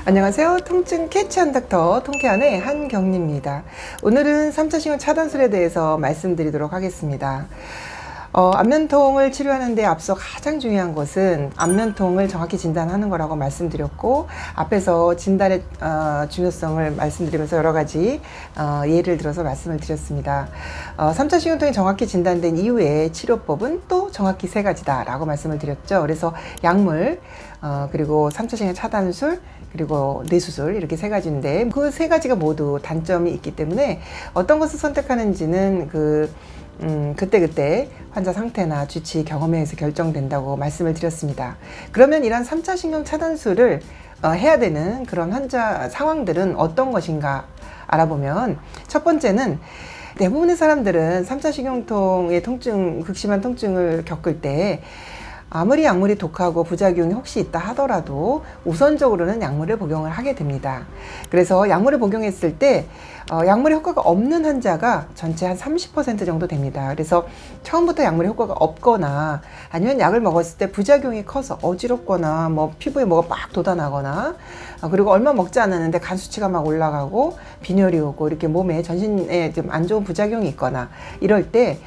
안녕하세요. 통증 캐치한 닥터 통쾌한의 한경리입니다. 오늘은 3차 신경 차단술에 대해서 말씀드리도록 하겠습니다. 안면통을 치료하는 데 앞서 가장 중요한 것은 안면통을 정확히 진단하는 거라고 말씀드렸고, 앞에서 진단의 중요성을 말씀드리면서 여러 가지 예를 들어서 말씀을 드렸습니다. 3차 신경통이 정확히 진단된 이후에 치료법은 또 정확히 세 가지다 라고 말씀을 드렸죠. 그래서 약물, 그리고 3차 신경 차단술, 그리고 뇌수술, 이렇게 세 가지인데 그 세 가지가 모두 단점이 있기 때문에 어떤 것을 선택하는지는 그때그때 환자 상태나 주치 경험에 의해서 결정된다고 말씀을 드렸습니다. 그러면 이런 3차 신경 차단술을 해야 되는 그런 환자 상황들은 어떤 것인가 알아보면, 첫 번째는 대부분의 사람들은 3차 신경통의 통증, 극심한 통증을 겪을 때 아무리 약물이 독하고 부작용이 혹시 있다 하더라도 우선적으로는 약물을 복용을 하게 됩니다. 그래서 약물을 복용했을 때 약물의 효과가 없는 환자가 전체 한 30% 정도 됩니다. 그래서 처음부터 약물의 효과가 없거나 아니면 약을 먹었을 때 부작용이 커서 어지럽거나 뭐 피부에 뭐가 막 돋아나거나 그리고 얼마 먹지 않았는데 간 수치가 막 올라가고 빈혈이 오고 이렇게 몸에 전신에 좀 안 좋은 부작용이 있거나 이럴 때,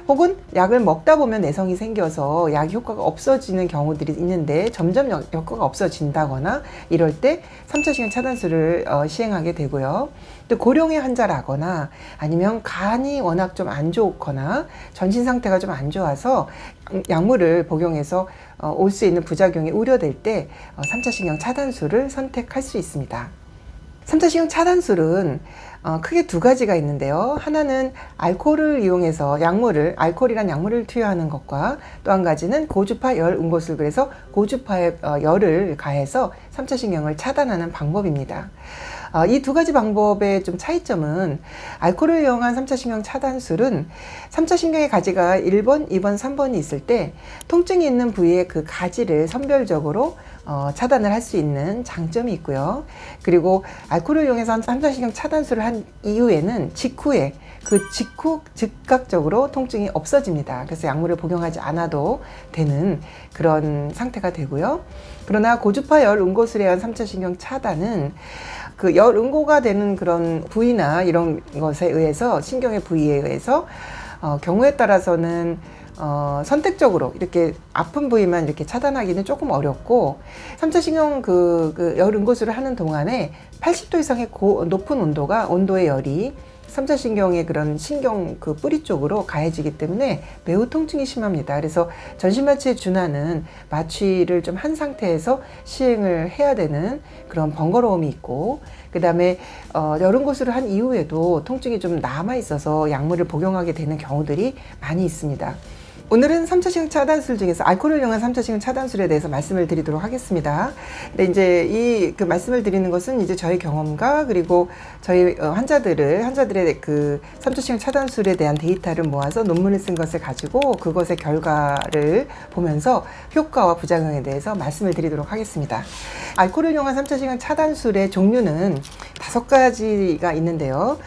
혹은 약을 먹다 보면 내성이 생겨서 약 효과가 없어지는 경우들이 있는데 점점 효과가 없어진다거나 이럴 때 3차 신경 차단술을 시행하게 되고요. 또 고령의 환자라거나 아니면 간이 워낙 좀 안 좋거나 전신 상태가 좀 안 좋아서 약물을 복용해서 올 수 있는 부작용이 우려될 때 3차 신경 차단술을 선택할 수 있습니다. 3차 신경 차단술은 크게 두 가지가 있는데요. 하나는 알코올을 이용해서 알코올이란 약물을 투여하는 것과, 또 한 가지는 고주파 열 응고술, 그래서 고주파의 열을 가해서 3차 신경을 차단하는 방법입니다. 이 두 가지 방법의 좀 차이점은, 알코올을 이용한 3차 신경 차단술은 3차 신경의 가지가 1번, 2번, 3번이 있을 때 통증이 있는 부위의 그 가지를 선별적으로 차단을 할 수 있는 장점이 있고요. 그리고 알코올을 이용해서 3차 신경 차단술을 한 이후에는 직후에 즉각적으로 통증이 없어집니다. 그래서 약물을 복용하지 않아도 되는 그런 상태가 되고요. 그러나 고주파 열 응고술에 의한 3차 신경 차단은 그 열 응고가 되는 그런 부위나 이런 것에 의해서, 신경의 부위에 의해서 경우에 따라서는 선택적으로 이렇게 아픈 부위만 이렇게 차단하기는 조금 어렵고, 3차 신경 열 응고술을 하는 동안에 80도 이상의 높은 온도의 열이 3차 신경의 그런 신경 그 뿌리 쪽으로 가해지기 때문에 매우 통증이 심합니다. 그래서 전신마취에 준하는 마취를 좀 한 상태에서 시행을 해야 되는 그런 번거로움이 있고, 그 다음에 열응고술을 한 이후에도 통증이 좀 남아 있어서 약물을 복용하게 되는 경우들이 많이 있습니다. 오늘은 3차 신경 차단술 중에서 알코올을 이용한 3차 신경 차단술에 대해서 말씀을 드리도록 하겠습니다. 근데 이제 그 말씀을 드리는 것은 이제 저희 경험과, 그리고 저희 환자들의 그 3차 신경 차단술에 대한 데이터를 모아서 논문을 쓴 것을 가지고 그것의 결과를 보면서 효과와 부작용에 대해서 말씀을 드리도록 하겠습니다. 알코올을 이용한 3차 신경 차단술의 종류는 5가지가 있는데요.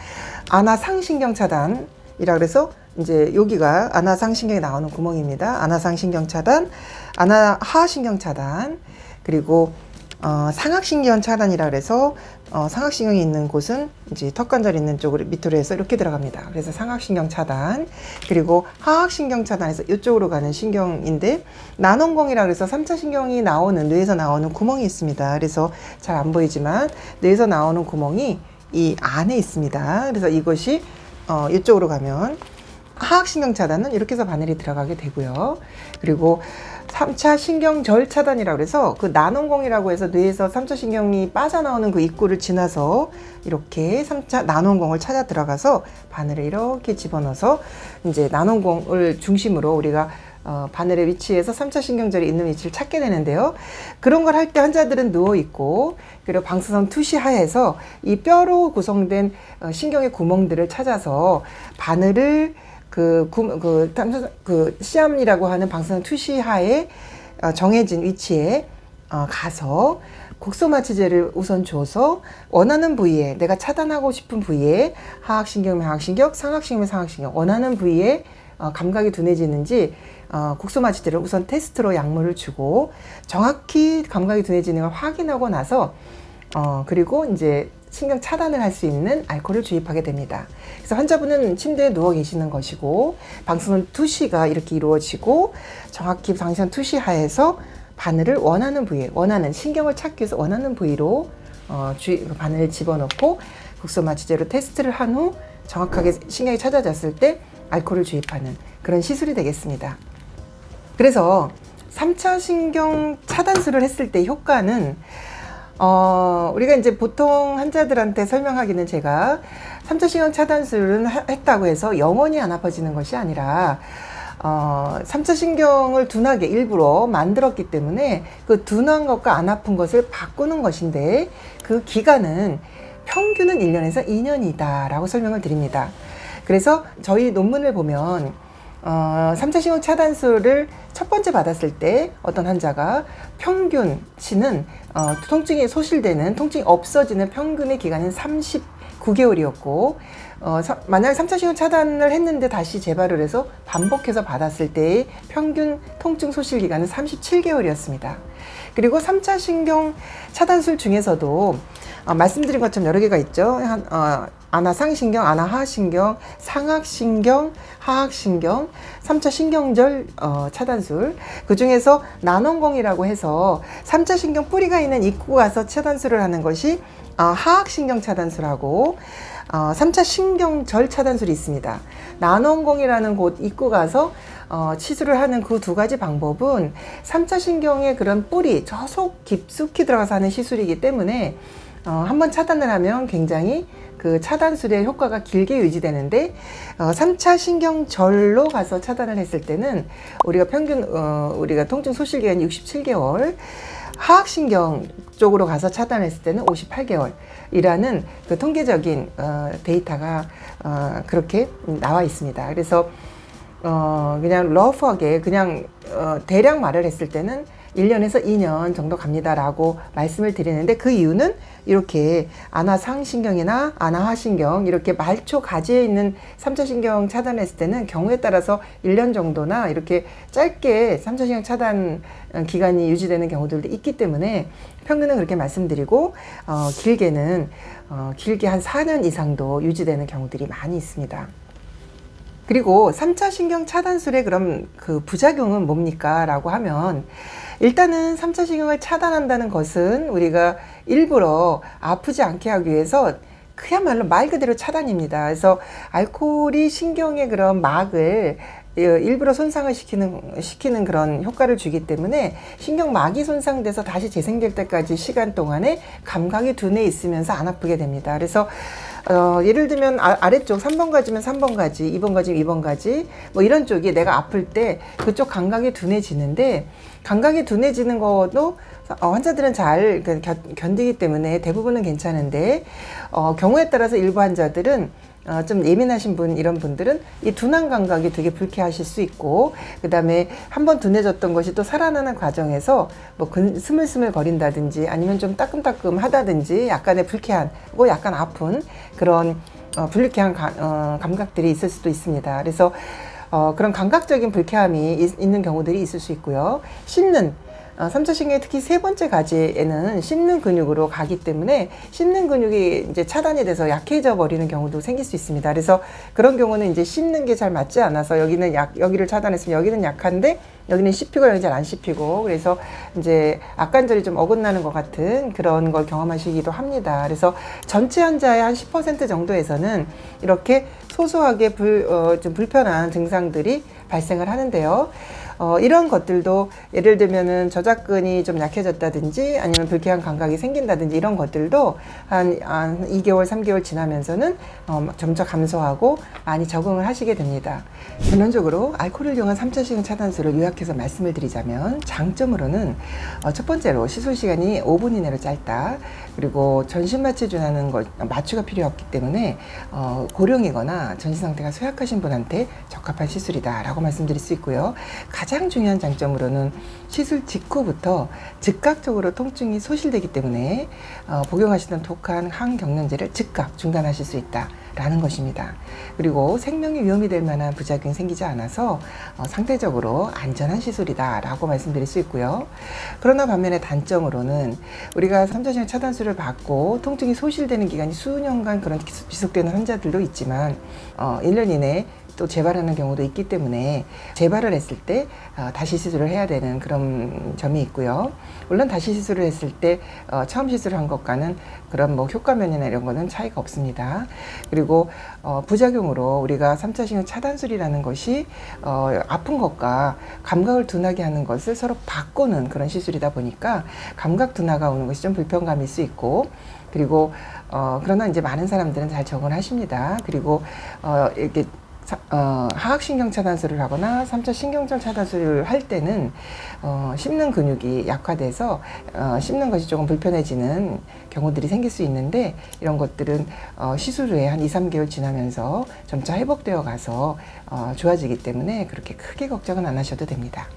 아나상신경 차단이라 그래서 이제 여기가 아나상신경이 나오는 구멍입니다. 아나상신경 차단, 아나하신경 차단, 그리고 상악신경 차단이라 그래서 상악신경이 있는 곳은 이제 턱관절 있는 쪽으로 밑으로 해서 이렇게 들어갑니다. 그래서 상악신경 차단, 그리고 하악신경 차단에서 이쪽으로 가는 신경인데, 난원공이라 그래서 3차 신경이 뇌에서 나오는 구멍이 있습니다. 그래서 잘 안 보이지만 뇌에서 나오는 구멍이 이 안에 있습니다. 그래서 이것이 이쪽으로 가면 하악신경 차단은 이렇게 해서 바늘이 들어가게 되고요. 그리고 3차 신경절 차단이라고 해서 그 난원공이라고 해서 뇌에서 3차 신경이 빠져나오는 그 입구를 지나서 이렇게 3차 난원공을 찾아 들어가서 바늘을 이렇게 집어넣어서 이제 난원공을 중심으로 우리가 바늘의 위치에서 3차 신경절이 있는 위치를 찾게 되는데요. 그런 걸 할 때 환자들은 누워있고, 그리고 방사선 투시 하에서 이 뼈로 구성된 신경의 구멍들을 찾아서 바늘을 시암이라고 하는 방사선 투시하에 정해진 위치에 가서 곡소마취제를 우선 줘서 원하는 부위에, 내가 차단하고 싶은 부위에, 하악신경이면 하악신경, 상악신경이면 상악신경, 원하는 부위에 감각이 둔해지는지 곡소마취제를 우선 테스트로 약물을 주고 정확히 감각이 둔해지는 걸 확인하고 나서 그리고 이제 신경 차단을 할 수 있는 알코올을 주입하게 됩니다. 그래서 환자분은 침대에 누워 계시는 것이고 방수는 투시가 이렇게 이루어지고 정확히 방수는 투시 하에서 바늘을 원하는 부위에, 원하는 신경을 찾기 위해서 원하는 부위로 바늘을 집어넣고 국소마취제로 테스트를 한 후 정확하게 신경이 찾아졌을 때 알코올을 주입하는 그런 시술이 되겠습니다. 그래서 3차 신경 차단술을 했을 때 효과는 우리가 이제 보통 환자들한테 설명하기는 제가 3차 신경 차단술은 했다고 해서 영원히 안 아파지는 것이 아니라 3차 신경을 둔하게 일부러 만들었기 때문에 그 둔한 것과 안 아픈 것을 바꾸는 것인데 그 기간은 평균은 1년에서 2년이다 라고 설명을 드립니다. 그래서 저희 논문을 보면 3차 신경 차단술을 첫 번째 받았을 때 어떤 환자가 평균치는 통증이 소실되는, 통증이 없어지는 평균의 기간은 39개월이었고 만약 3차 신경 차단을 했는데 다시 재발을 해서 반복해서 받았을 때의 평균 통증 소실 기간은 37개월이었습니다. 그리고 3차 신경 차단술 중에서도 말씀드린 것처럼 여러 개가 있죠. 아나상신경, 아나하신경, 상악신경, 하악신경, 3차 신경절 차단술. 그 중에서 난원공이라고 해서 3차 신경 뿌리가 있는 입구 가서 차단술을 하는 것이 하악신경 차단술하고 3차 신경절 차단술이 있습니다. 난원공이라는 곳 입구 가서 치수를 하는 그 두 가지 방법은 3차 신경의 그런 뿌리, 저 속 깊숙이 들어가서 하는 시술이기 때문에 한번 차단을 하면 굉장히 그 차단술의 효과가 길게 유지되는데 3차 신경절로 가서 차단을 했을 때는 우리가 평균 우리가 통증 소실 기간이 67개월, 하악신경 쪽으로 가서 차단했을 때는 58개월이라는 그 통계적인 데이터가 그렇게 나와 있습니다. 그래서 그냥 러프하게 그냥 대략 말을 했을 때는 1년에서 2년 정도 갑니다라고 말씀을 드리는데 그 이유는 이렇게 아나상신경이나 아나하신경 이렇게 말초 가지에 있는 3차 신경 차단했을 때는 경우에 따라서 1년 정도나 이렇게 짧게 3차 신경 차단 기간이 유지되는 경우들도 있기 때문에 평균은 그렇게 말씀드리고 길게는 길게 한 4년 이상도 유지되는 경우들이 많이 있습니다. 그리고 3차 신경 차단술의 그럼 그 부작용은 뭡니까? 라고 하면 일단은 3차 신경을 차단한다는 것은 우리가 일부러 아프지 않게 하기 위해서 그야말로 말 그대로 차단입니다. 그래서 알코올이 신경의 그런 막을 일부러 손상을 시키는 그런 효과를 주기 때문에 신경막이 손상돼서 다시 재생될 때까지 시간 동안에 감각이 둔해 있으면서 안 아프게 됩니다. 그래서 예를 들면 아래쪽 3번 가지면 3번 가지, 2번 가지면 2번 가지 뭐 이런 쪽이 내가 아플 때 그쪽 감각이 둔해지는데 감각이 둔해지는 것도 환자들은 잘 견디기 때문에 대부분은 괜찮은데 경우에 따라서 일부 환자들은 좀 예민하신 분 이런 분들은 이 둔한 감각이 되게 불쾌하실 수 있고 그 다음에 한번 둔해졌던 것이 또 살아나는 과정에서 뭐 스물스물 거린다든지 아니면 좀 따끔따끔 하다든지 약간의 불쾌한 뭐 약간 아픈 그런 불쾌한 감각들이 있을 수도 있습니다. 그래서 그런 감각적인 불쾌함이 있는 경우들이 있을 수 있고요. 씹는 3차 신경의 특히 세 번째 가지에는 씹는 근육으로 가기 때문에 씹는 근육이 이제 차단이 돼서 약해져 버리는 경우도 생길 수 있습니다. 그래서 그런 경우는 이제 씹는 게 잘 맞지 않아서 여기는 여기를 차단했으면 여기는 약한데 여기는 씹히고 여기 잘 안 씹히고 그래서 이제 악관절이 좀 어긋나는 것 같은 그런 걸 경험하시기도 합니다. 그래서 전체 환자의 한 10% 정도에서는 이렇게 소소하게 좀 불편한 증상들이 발생을 하는데요. 이런 것들도 예를 들면은 저작근이 좀 약해졌다든지 아니면 불쾌한 감각이 생긴다든지 이런 것들도 한 2개월, 3개월 지나면서는 점차 감소하고 많이 적응을 하시게 됩니다. 결론적으로 알코올을 이용한 3차 신경 차단술을 요약해서 말씀을 드리자면 장점으로는 첫 번째로 시술 시간이 5분 이내로 짧다. 그리고 전신 마취준하는 마취가 필요 없기 때문에 고령이거나 전신 상태가 쇠약하신 분한테 적합한 시술이다 라고 말씀드릴 수 있고요. 가장 가장 중요한 장점으로는 시술 직후부터 즉각적으로 통증이 소실되기 때문에 복용하시던 독한 항경련제를 즉각 중단하실 수 있다라는 것입니다. 그리고 생명에 위험이 될 만한 부작용이 생기지 않아서 상대적으로 안전한 시술이다라고 말씀드릴 수 있고요. 그러나 반면에 단점으로는 우리가 3차시경 차단술을 받고 통증이 소실되는 기간이 수년간 그런 지속되는 환자들도 있지만 1년 이내에 또 재발하는 경우도 있기 때문에 재발을 했을 때 다시 시술을 해야 되는 그런 점이 있고요. 물론 다시 시술을 했을 때 처음 시술한 것과는 그런 뭐 효과면이나 이런 거는 차이가 없습니다. 그리고 부작용으로 우리가 3차시경 차단술이라는 것이 아픈 것과 감각을 둔하게 하는 것을 서로 바꾸는 그런 시술이다 보니까 감각 둔화가 오는 것이 좀 불편감일 수 있고, 그리고 그러나 이제 많은 사람들은 잘 적응을 하십니다. 그리고 이렇게 하악신경 차단술을 하거나 3차 신경절 차단술을 할 때는 씹는 근육이 약화돼서 씹는 것이 조금 불편해지는 경우들이 생길 수 있는데, 이런 것들은 시술 후에 한 2-3개월 지나면서 점차 회복되어 가서 좋아지기 때문에 그렇게 크게 걱정은 안 하셔도 됩니다.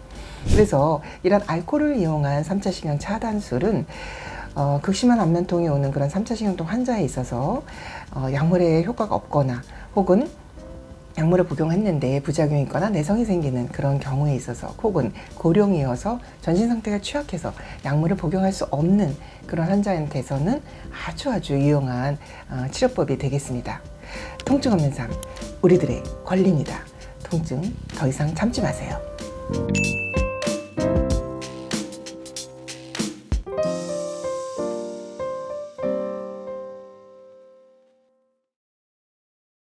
그래서 이런 알코올을 이용한 3차 신경 차단술은 극심한 안면통이 오는 그런 3차 신경통 환자에 있어서 약물의 효과가 없거나 혹은 약물을 복용했는데 부작용이 있거나 내성이 생기는 그런 경우에 있어서, 혹은 고령이어서 전신 상태가 취약해서 약물을 복용할 수 없는 그런 환자한테서는 아주 유용한 치료법이 되겠습니다. 통증 없는 삶, 우리들의 권리입니다. 통증 더 이상 참지 마세요.